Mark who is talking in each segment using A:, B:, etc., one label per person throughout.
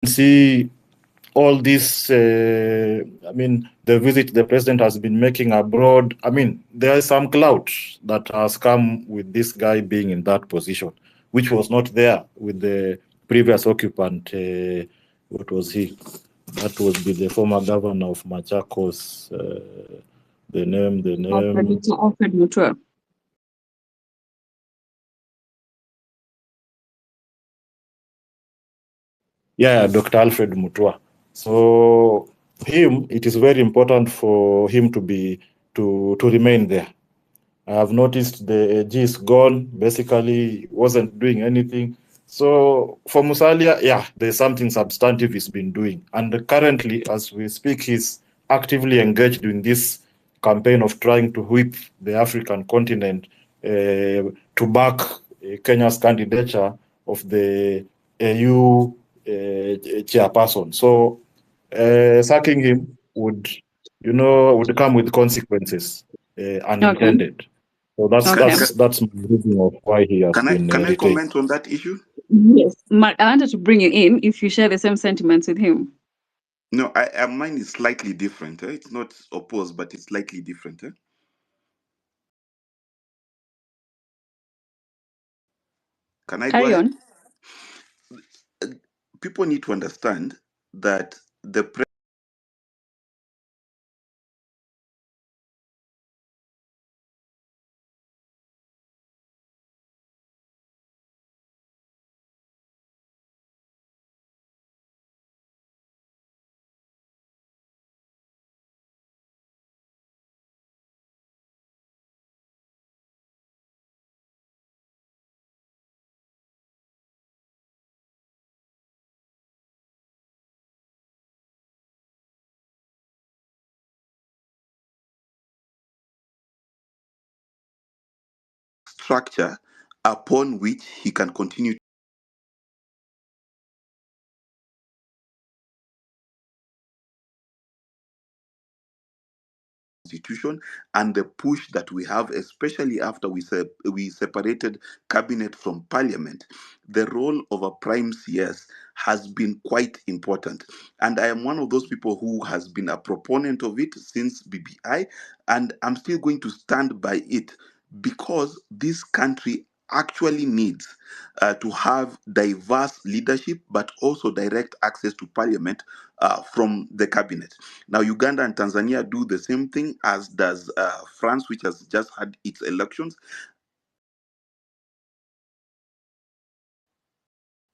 A: see all this, I mean, the visit the president has been making abroad, I mean, there is some clout that has come with this guy being in that position, which was not there with the previous occupant. What was he? That would be the former governor of Machakos. The name.
B: Alfred Mutua.
A: Yeah, Dr. Alfred Mutua. So it is very important for him to remain there. I have noticed the AG is gone, basically wasn't doing anything. So for Musalia, yeah, there's something substantive he's been doing. And currently, as we speak, he's actively engaged in this campaign of trying to whip the African continent to back Kenya's candidature of the AU chairperson. So sacking him would come with consequences unintended.
B: Okay.
A: So that's my reading of why he has been
C: Can I
A: retained.
C: comment on that issue?
B: Yes, Mark, I wanted to bring you in if you share the same sentiments with him.
C: No, mine is slightly different. It's not opposed, but it's slightly different. Can I go
B: Carry
C: ahead?
B: on.
C: People need to understand that the structure upon which he can continue institution and the push that we have, especially after we separated cabinet from parliament. The role of a prime CS has been quite important, and I am one of those people who has been a proponent of it since BBI, and I'm still going to stand by it because this country actually needs to have diverse leadership, but also direct access to parliament from the cabinet. Now, Uganda and Tanzania do the same thing, as does France, which has just had its elections.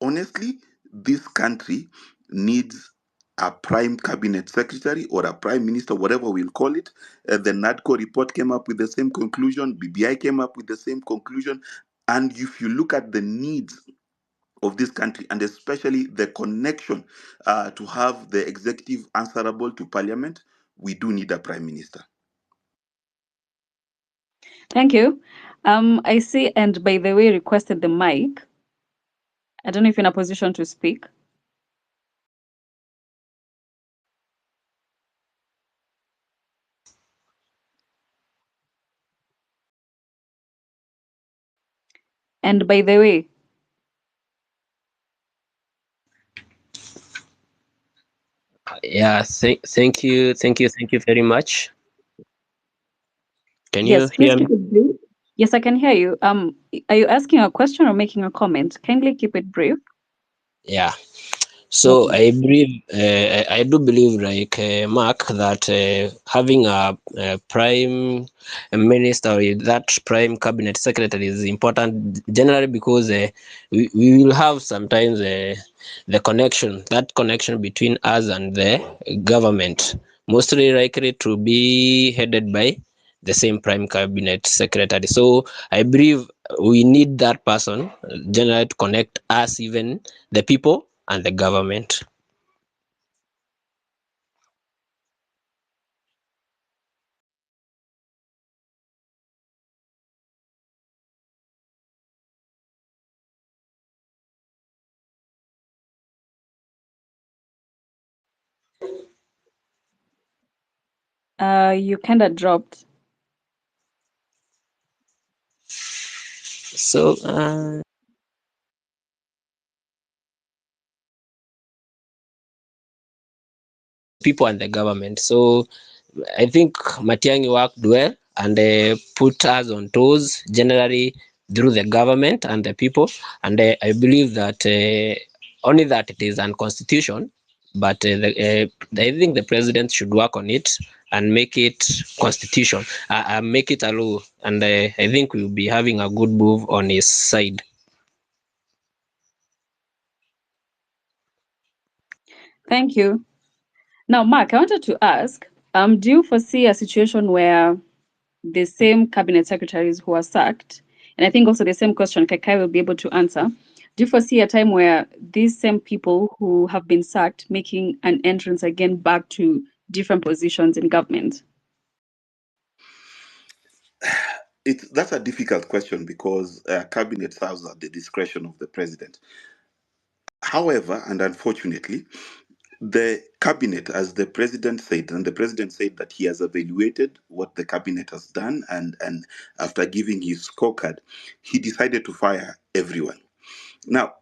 C: Honestly, this country needs a prime cabinet secretary or a prime minister, whatever we'll call it. The NADCO report came up with the same conclusion. BBI came up with the same conclusion. And if you look at the needs of this country, and especially the connection to have the executive answerable to parliament, we do need a prime minister.
B: Thank you. I see, and by the way, requested the mic. I don't know if you're in a position to speak. And by the way,
D: Yeah, thank you very much. Can
B: yes,
D: you
B: please
D: hear me?
B: keep it brief. Yes, I can hear you. Are you asking a question or making a comment? Kindly keep it brief.
D: Yeah. So
B: Okay.
D: I do believe, like Mark, that having a prime minister or that prime cabinet secretary is important generally because we will have sometimes the connection between us and the government, mostly likely to be headed by the same prime cabinet secretary. So I believe we need that person generally to connect us, even the people and the government.
B: You kind of dropped.
D: So people and the government. So I think Matiang'i worked well and put us on toes generally through the government and the people. And I believe that only that it is unconstitutional, but I think the president should work on it and make it constitution, make it a law. And I think we'll be having a good move on his side.
B: Thank you. Now, Mark, I wanted to ask, do you foresee a situation where the same cabinet secretaries who are sacked, and I think also the same question Kakai will be able to answer, do you foresee a time where these same people who have been sacked making an entrance again back to different positions in government?
C: That's a difficult question because cabinet serves at the discretion of the president. However, and unfortunately, the cabinet, as the president said, and the president said that he has evaluated what the cabinet has done, and after giving his scorecard, he decided to fire everyone. Now,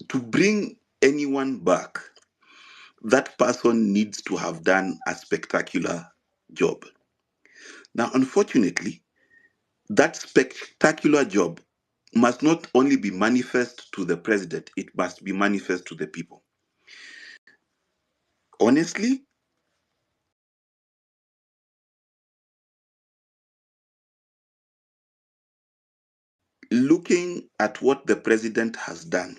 C: to bring anyone back, that person needs to have done a spectacular job. Now, unfortunately, that spectacular job must not only be manifest to the president, it must be manifest to the people. Honestly, looking at what the president has done,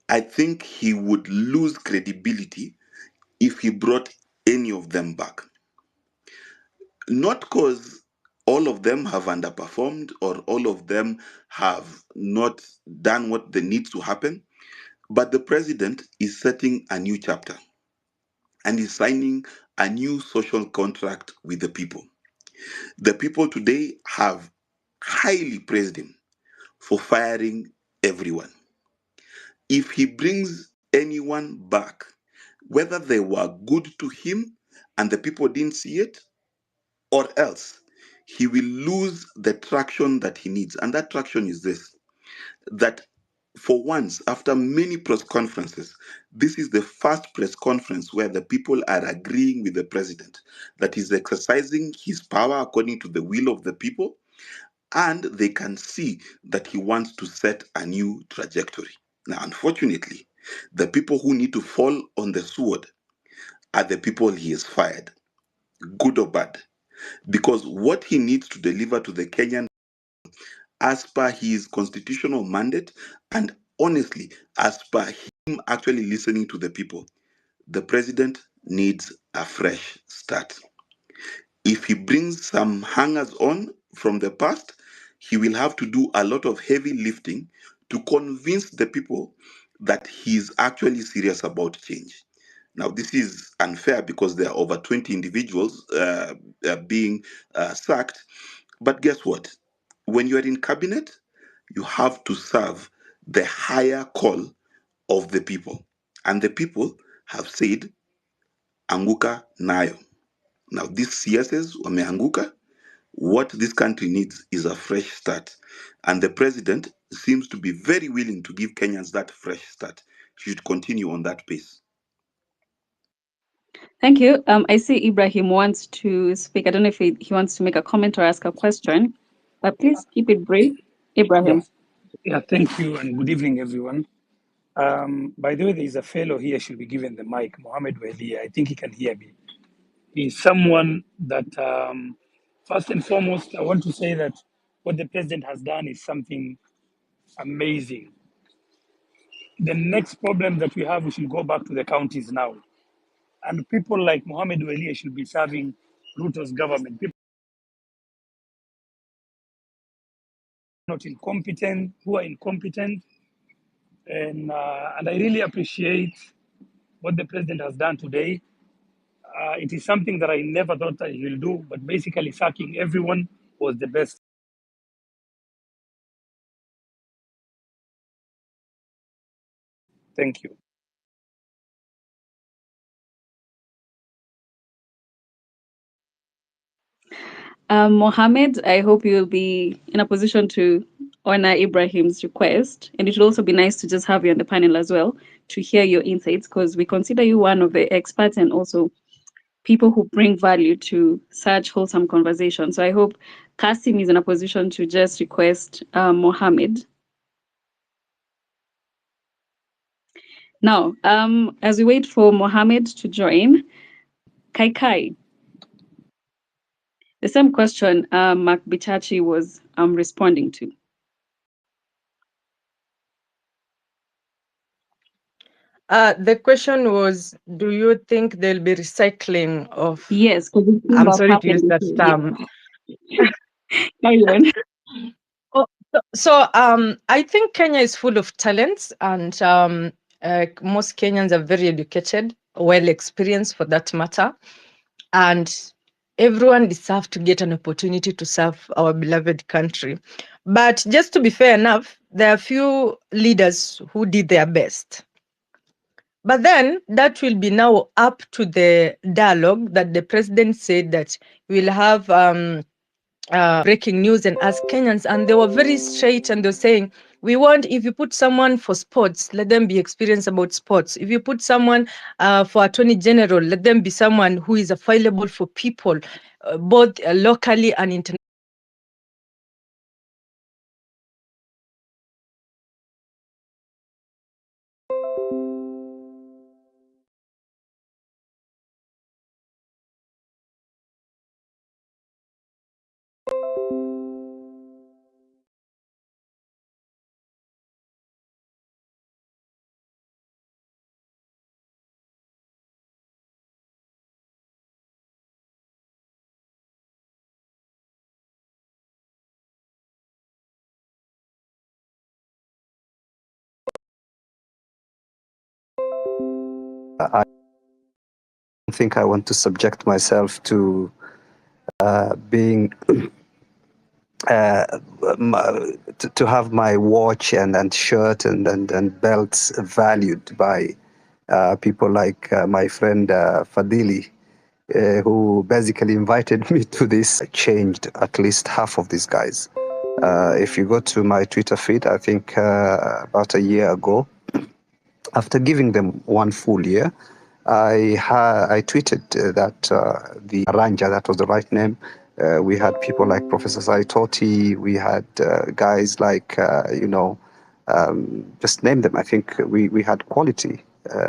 C: I think he would lose credibility if he brought any of them back. Not because all of them have underperformed or all of them have not done what they need to happen, but the president is setting a new chapter and is signing a new social contract with the people. The people today have highly praised him for firing everyone. If he brings anyone back, whether they were good to him and the people didn't see it, or else he will lose the traction that he needs. And that traction is this, that for once, after many press conferences, this is the first press conference where the people are agreeing with the president that he's exercising his power according to the will of the people, and they can see that he wants to set a new trajectory. Now, unfortunately, the people who need to fall on the sword are the people he has fired, good or bad, because what he needs to deliver to the Kenyan as per his constitutional mandate, and honestly, as per him actually listening to the people, the president needs a fresh start. If he brings some hangers on from the past, he will have to do a lot of heavy lifting to convince the people that he's actually serious about change. Now, this is unfair because there are over 20 individuals being sacked. But guess what? When you are in cabinet, you have to serve the higher call of the people. And the people have said, Anguka nayo. Now, these CSs wameanguka. What this country needs is a fresh start. And the president seems to be very willing to give Kenyans that fresh start. He should continue on that pace.
B: Thank you. I see Ibrahim wants to speak. I don't know if he wants to make a comment or ask a question, but please keep it brief. Ibrahim.
E: Yeah, thank you, and good evening, everyone. By the way, there is a fellow here should be given the mic, Mohammed Wali. I think he can hear me. He's someone that, first and foremost, I want to say that what the president has done is something amazing. The next problem that we have, we should go back to the counties now. And people like Mohammed Wali should be serving Ruto's government. People not incompetent, who are incompetent. And I really appreciate what the president has done today. It is something that I never thought I will do, but basically sacking everyone was the best. Thank you.
B: Mohammed, I hope you'll be in a position to honor Ibrahim's request. And it would also be nice to just have you on the panel as well, to hear your insights, because we consider you one of the experts and also people who bring value to such wholesome conversations. So I hope Kasim is in a position to just request Mohammed. Now, as we wait for Mohammed to join, Kai, the same question Mark Bichachi was responding to.
F: The question was, do you think there'll be recycling of...
B: Yes, because
F: I'm sorry to use that term.
B: Carry on.
F: I think Kenya is full of talents, and most Kenyans are very educated, well experienced for that matter, and everyone deserves to get an opportunity to serve our beloved country. But just to be fair enough, there are a few leaders who did their best. But then that will be now up to the dialogue that the president said that we'll have breaking news and ask Kenyans. And they were very straight, and they're saying, we want, if you put someone for sports, let them be experienced about sports. If you put someone for attorney general, let them be someone who is available for people, both locally and internationally.
G: I don't think I want to subject myself to being to have my watch and shirt and belts valued by people like my friend Fadili, who basically invited me to this. I changed at least half of these guys. If you go to my Twitter feed, I think about a year ago, after giving them 1 full year, I tweeted that the Ranja, that was the right name, we had people like Professor Saitoti, we had guys like, just name them. I think we had quality.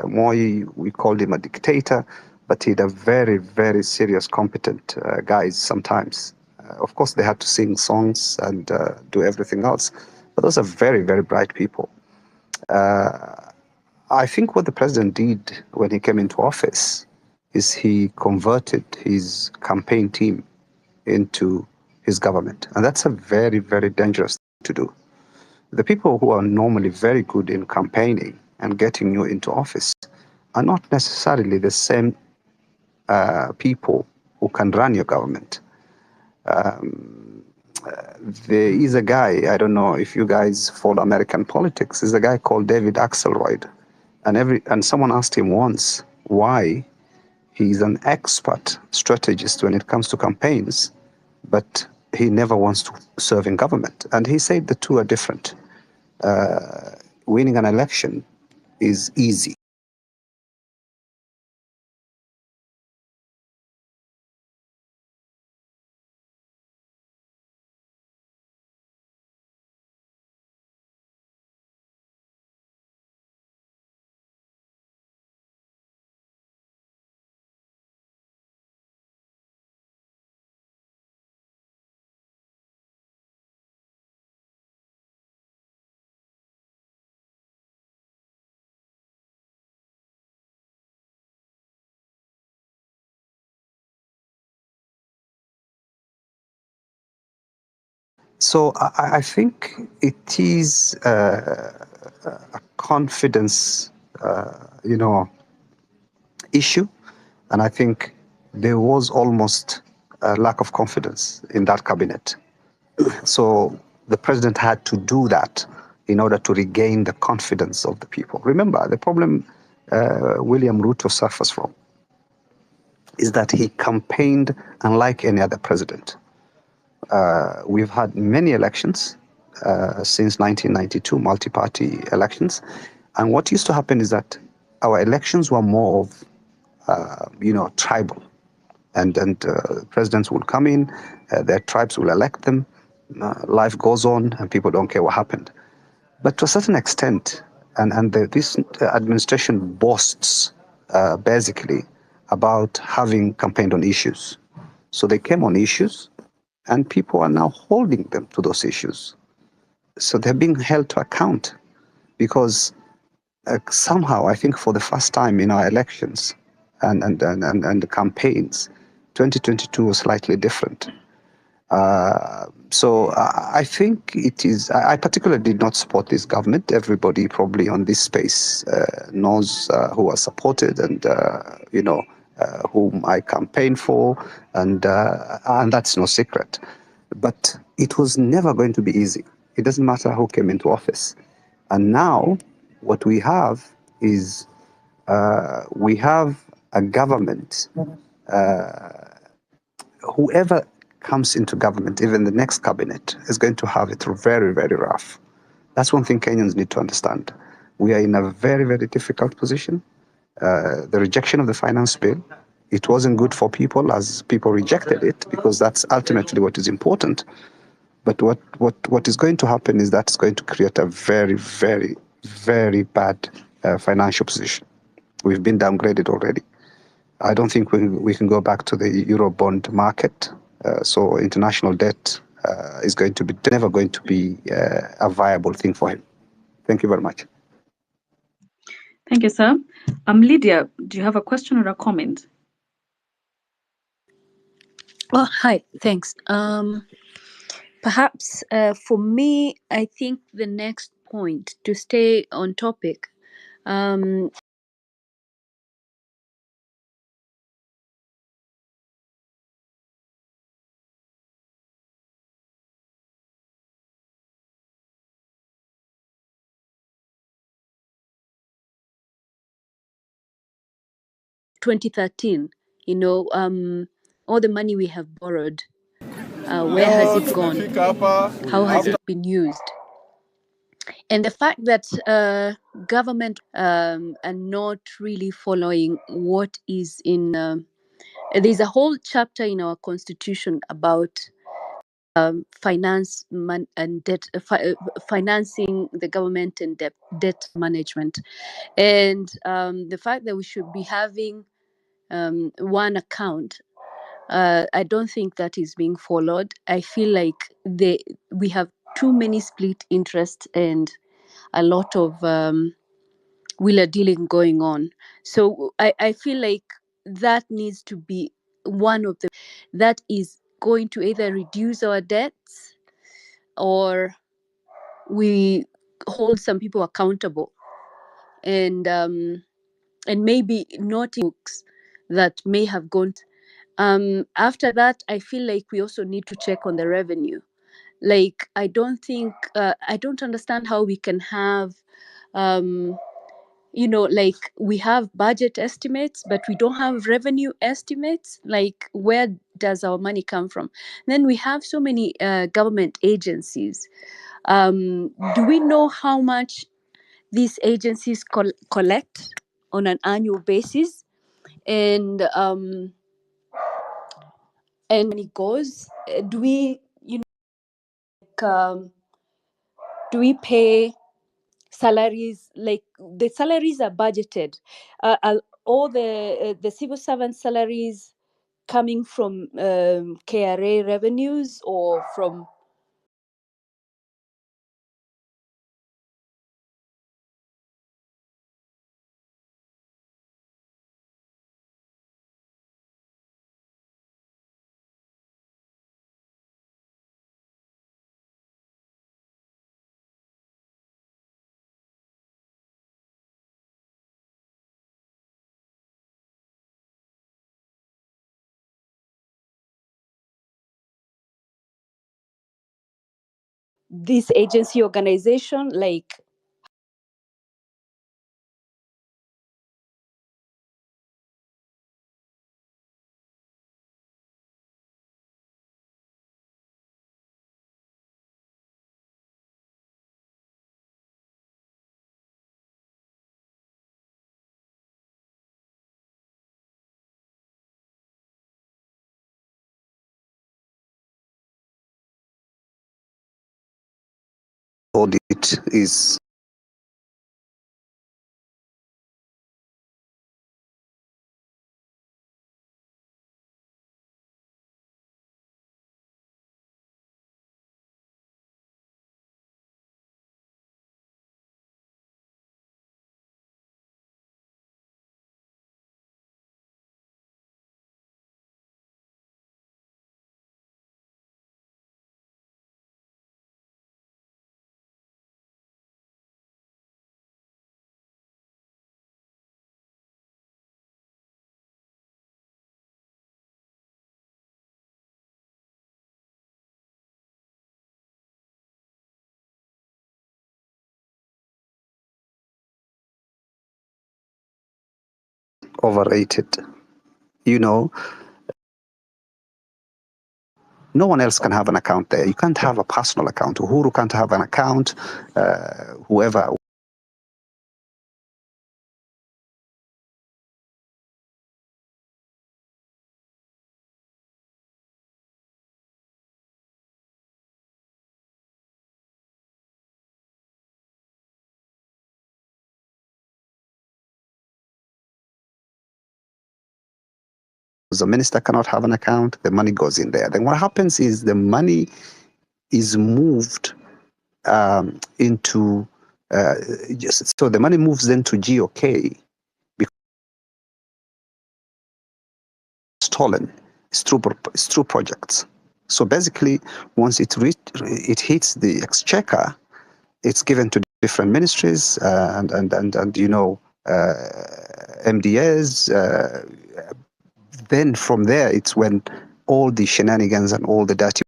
G: Moi, we called him a dictator, but he had a very, very serious, competent guys sometimes. Of course, they had to sing songs and do everything else, but those are very, very bright people. I think what the president did when he came into office is he converted his campaign team into his government. And that's a very, very dangerous thing to do. The people who are normally very good in campaigning and getting you into office are not necessarily the same people who can run your government. There is a guy, I don't know if you guys follow American politics, there's a guy called David Axelrod. And someone asked him once why he's an expert strategist when it comes to campaigns, but he never wants to serve in government. And he said the two are different. Winning an election is easy. So I think it is a confidence, issue, and I think there was almost a lack of confidence in that cabinet. So the president had to do that in order to regain the confidence of the people. Remember, the problem William Ruto suffers from is that he campaigned unlike any other president. We've had many elections since 1992, multi-party elections, And what used to happen is that our elections were more of, tribal. And presidents will come in, their tribes will elect them, life goes on, and people don't care what happened. But to a certain extent, this administration boasts basically about having campaigned on issues. So they came on issues, and people are now holding them to those issues. So they're being held to account because somehow, I think for the first time in our elections and the campaigns, 2022 was slightly different. So I think it is. I particularly did not support this government. Everybody probably on this space knows who I supported and whom I campaigned for, and that's no secret. But it was never going to be easy. It doesn't matter who came into office. And now what we have is we have a government. Whoever comes into government, even the next cabinet, is going to have it very, very rough. That's one thing Kenyans need to understand. We are in a very, very difficult position. The rejection of the finance bill, it wasn't good for people as people rejected it because that's ultimately what is important. But what is going to happen is that's going to create a very, very, very bad financial position. We've been downgraded already. I don't think we can go back to the Eurobond market. So international debt is never going to be a viable thing for him. Thank you very much.
B: Thank you, sir. Lydia, do you have a question or a comment?
H: Oh, hi, thanks. Perhaps for me, I think the next point to stay on topic, 2013, all the money we have borrowed, where has it gone? How has it been used? And the fact that government are not really following what is in there's a whole chapter in our constitution about and debt financing the government and debt management, and the fact that we should be having one account, I don't think that is being followed. I feel like we have too many split interests and a lot of wheeler dealing going on. So I feel like that needs to be one of the that is going to either reduce our debts or we hold some people accountable, and maybe not books that may have gone. After that, I feel like we also need to check on the revenue. Like I don't understand how we can have like we have budget estimates but we don't have revenue estimates. Like where does our money come from? Then we have so many government agencies. Do we know how much these agencies collect on an annual basis? And when it goes, do we do we pay salaries? Like the salaries are budgeted, all the civil servant salaries coming from KRA revenues or from this agency organization? Like
G: audit is overrated. You know, no one else can have an account there. You can't have a personal account. Uhuru can't have an account. Whoever. The minister cannot have an account. The money goes in there. Then what happens is the money is moved into. So the money moves into GOK because stolen. It's through projects. So basically, once it hits the exchequer, it's given to different ministries and you know MDAs. Then from there, it's when all the shenanigans and all the dirty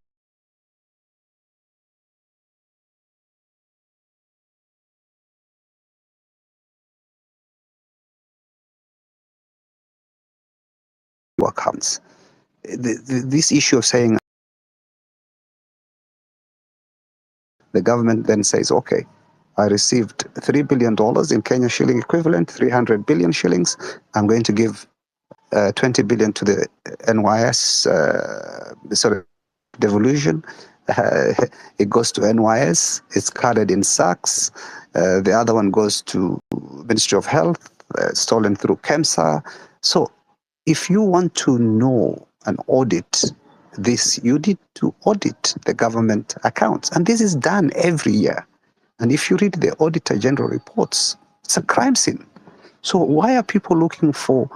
G: work comes. This issue of saying the government then says, okay, I received $3 billion in Kenya shilling equivalent, 300 billion shillings. I'm going to give 20 billion to the NYS, devolution. It goes to NYS. It's carried in sacks. The other one goes to Ministry of Health, stolen through KEMSA. So if you want to know and audit this, you need to audit the government accounts. And this is done every year. And if you read the Auditor General reports, it's a crime scene. So why are people looking for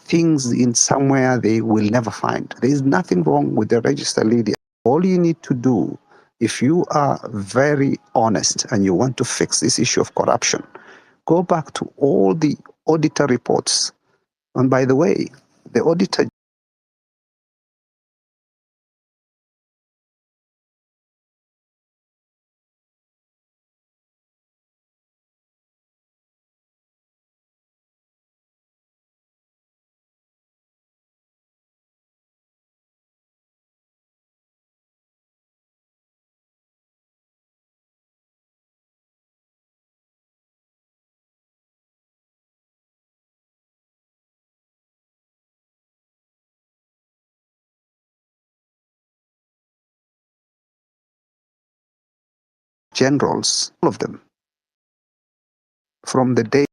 G: things in somewhere they will never find? There is nothing wrong with the register leader. All you need to do, if you are very honest and you want to fix this issue of corruption, go back to all the auditor reports. And by the way, the auditor generals, all of them, from the day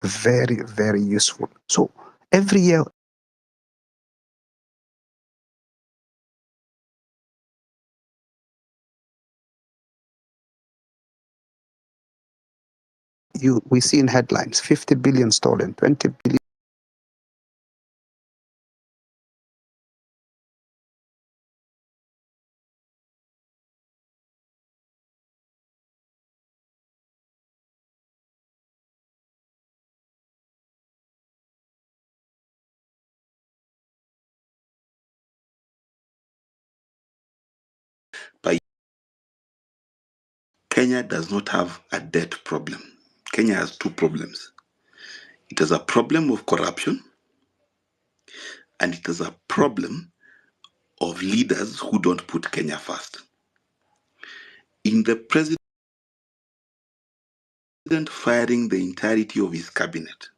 G: very, very useful. So every year we see in headlines 50 billion stolen, 20 billion
C: Kenya does not have a debt problem. Kenya has two problems. It has a problem of corruption, and it has a problem of leaders who don't put Kenya first. In the president firing the entirety of his cabinet,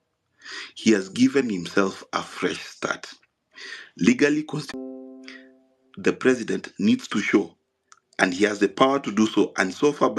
C: he has given himself a fresh start. Legally, the president needs to show, and he has the power to do so, and so far